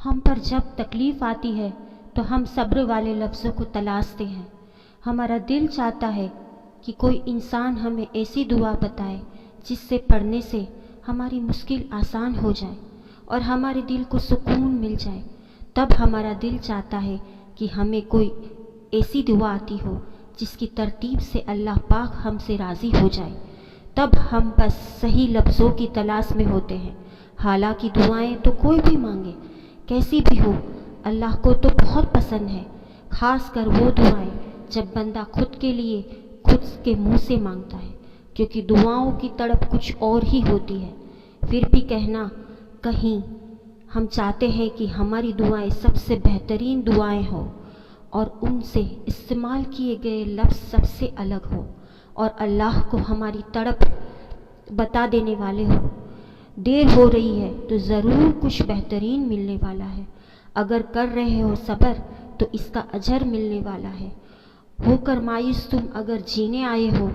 ہم پر جب تکلیف آتی ہے تو ہم صبر والے لفظوں کو تلاشتے ہیں۔ ہمارا دل چاہتا ہے کہ کوئی انسان ہمیں ایسی دعا بتائے جس سے پڑھنے سے ہماری مشکل آسان ہو جائے اور ہمارے دل کو سکون مل جائے۔ تب ہمارا دل چاہتا ہے کہ ہمیں کوئی ایسی دعا آتی ہو جس کی ترتیب سے اللہ پاک ہم سے راضی ہو جائے۔ تب ہم بس صحیح لفظوں کی تلاش میں ہوتے ہیں۔ حالانکہ دعائیں تو کوئی بھی مانگے، کیسی بھی ہو، اللہ کو تو بہت پسند ہے، خاص کر وہ دعائیں جب بندہ خود کے لیے خود کے منہ سے مانگتا ہے، کیونکہ دعاؤں کی تڑپ کچھ اور ہی ہوتی ہے۔ پھر بھی کہیں ہم چاہتے ہیں کہ ہماری دعائیں سب سے بہترین دعائیں ہوں اور ان سے استعمال کیے گئے لفظ سب سے الگ ہوں اور اللہ کو ہماری تڑپ بتا دینے والے ہوں۔ دیر ہو رہی ہے تو ضرور کچھ بہترین ملنے والا ہے۔ اگر کر رہے ہو صبر تو اس کا اجر ملنے والا ہے۔ ہو کر مایوس تم اگر جینے آئے ہو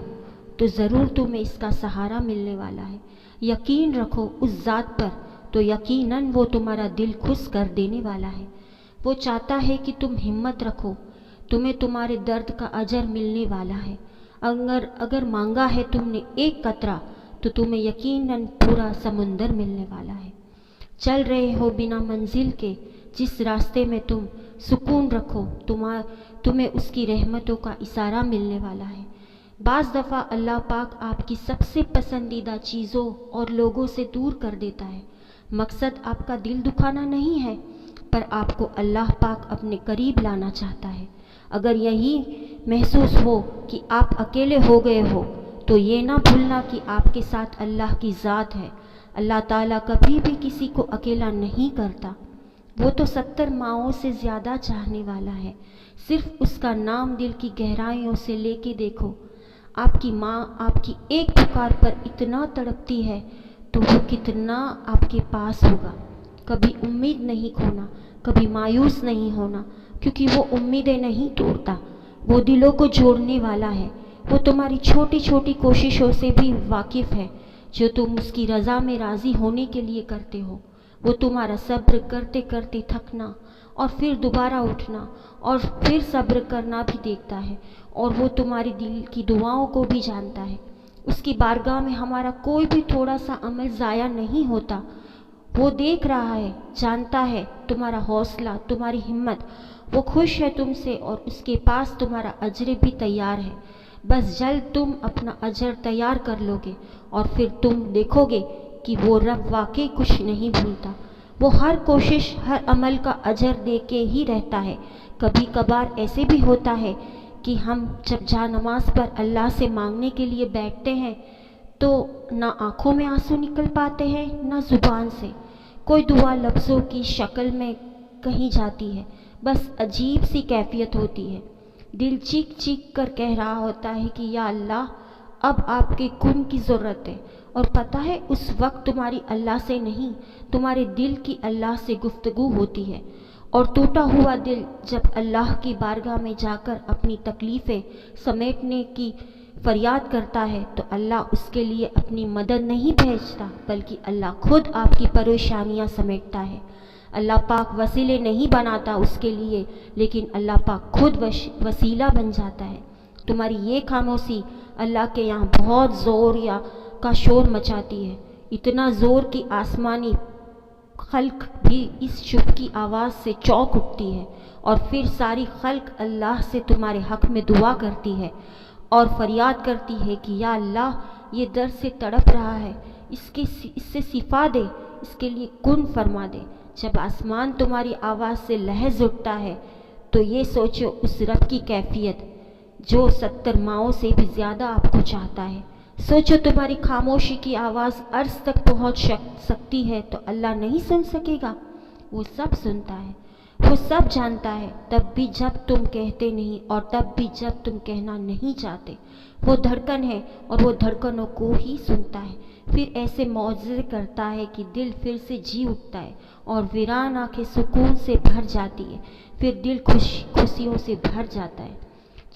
تو ضرور تمہیں اس کا سہارا ملنے والا ہے۔ یقین رکھو اس ذات پر تو یقیناً وہ تمہارا دل خوش کر دینے والا ہے۔ وہ چاہتا ہے کہ تم ہمت رکھو، تمہیں تمہارے درد کا اجر ملنے والا ہے۔ اگر مانگا ہے تم نے ایک قطرہ تو تمہیں یقیناً پورا سمندر ملنے والا ہے۔ چل رہے ہو بنا منزل کے، جس راستے میں تم سکون رکھو تمہیں اس کی رحمتوں کا اشارہ ملنے والا ہے۔ بعض دفعہ اللہ پاک آپ کی سب سے پسندیدہ چیزوں اور لوگوں سے دور کر دیتا ہے۔ مقصد آپ کا دل دکھانا نہیں ہے، پر آپ کو اللہ پاک اپنے قریب لانا چاہتا ہے۔ اگر یہی محسوس ہو کہ آپ اکیلے ہو گئے ہو تو یہ نہ بھولنا کہ آپ کے ساتھ اللہ کی ذات ہے۔ اللہ تعالیٰ کبھی بھی کسی کو اکیلا نہیں کرتا۔ وہ تو 70 ماؤں سے زیادہ چاہنے والا ہے۔ صرف اس کا نام دل کی گہرائیوں سے لے کے دیکھو۔ آپ کی ماں آپ کی ایک پکار پر اتنا تڑپتی ہے تو وہ کتنا آپ کے پاس ہوگا۔ کبھی امید نہیں کھونا، کبھی مایوس نہیں ہونا، کیونکہ وہ امیدیں نہیں توڑتا، وہ دلوں کو جوڑنے والا ہے۔ وہ تمہاری چھوٹی چھوٹی کوششوں سے بھی واقف ہے جو تم اس کی رضا میں راضی ہونے کے لیے کرتے ہو۔ وہ تمہارا صبر کرتے کرتے تھکنا اور پھر دوبارہ اٹھنا اور پھر صبر کرنا بھی دیکھتا ہے، اور وہ تمہاری دل کی دعاؤں کو بھی جانتا ہے۔ اس کی بارگاہ میں ہمارا کوئی بھی تھوڑا سا عمل ضائع نہیں ہوتا۔ وہ دیکھ رہا ہے، جانتا ہے تمہارا حوصلہ، تمہاری ہمت۔ وہ خوش ہے تم سے اور اس کے پاس تمہارا اجر بھی تیار ہے۔ بس جلد تم اپنا اجر تیار کر لو گے اور پھر تم دیکھو گے کہ وہ رب واقعی کچھ نہیں بھولتا۔ وہ ہر کوشش، ہر عمل کا اجر دے کے ہی رہتا ہے۔ کبھی کبھار ایسے بھی ہوتا ہے کہ ہم جب جا نماز پر اللہ سے مانگنے کے لیے بیٹھتے ہیں تو نہ آنکھوں میں آنسو نکل پاتے ہیں نہ زبان سے۔ کوئی دعا لفظوں کی شکل میں کہی جاتی ہے، بس عجیب سی کیفیت ہوتی ہے۔ دل چیخ چیخ کر کہہ رہا ہوتا ہے کہ یا اللہ، اب آپ کے کن کی ضرورت ہے۔ اور پتہ ہے اس وقت تمہاری اللہ سے نہیں، تمہارے دل کی اللہ سے گفتگو ہوتی ہے۔ اور ٹوٹا ہوا دل جب اللہ کی بارگاہ میں جا کر اپنی تکلیفیں سمیٹنے کی فریاد کرتا ہے تو اللہ اس کے لیے اپنی مدد نہیں بھیجتا، بلکہ اللہ خود آپ کی پریشانیاں سمیٹتا ہے۔ اللہ پاک وسیلے نہیں بناتا اس کے لیے، لیکن اللہ پاک خود وسیلہ بن جاتا ہے۔ تمہاری یہ خاموشی اللہ کے یہاں بہت زور کا شور مچاتی ہے، اتنا زور کہ آسمانی خلق بھی اس چپ کی آواز سے چونک اٹھتی ہے، اور پھر ساری خلق اللہ سے تمہارے حق میں دعا کرتی ہے اور فریاد کرتی ہے کہ یا اللہ، یہ درد سے تڑپ رہا ہے، اس سے شفا دے، اس کے لیے کن فرما دے۔ جب آسمان تمہاری آواز سے لہز اٹھتا ہے تو یہ سوچو اس رب کی کیفیت جو 70 ماؤں سے بھی زیادہ آپ کو چاہتا ہے۔ سوچو تمہاری خاموشی کی آواز عرش تک پہنچ سکتی ہے تو اللہ نہیں سن سکے گا؟ وہ سب سنتا ہے، وہ سب جانتا ہے، تب بھی جب تم کہتے نہیں اور تب بھی جب تم کہنا نہیں چاہتے۔ وہ دھڑکن ہے اور وہ دھڑکنوں کو ہی سنتا ہے، پھر ایسے معجزے کرتا ہے کہ دل پھر سے جی اٹھتا ہے اور ویران آنکھیں سکون سے بھر جاتی ہے، پھر دل خوشیوں سے بھر جاتا ہے۔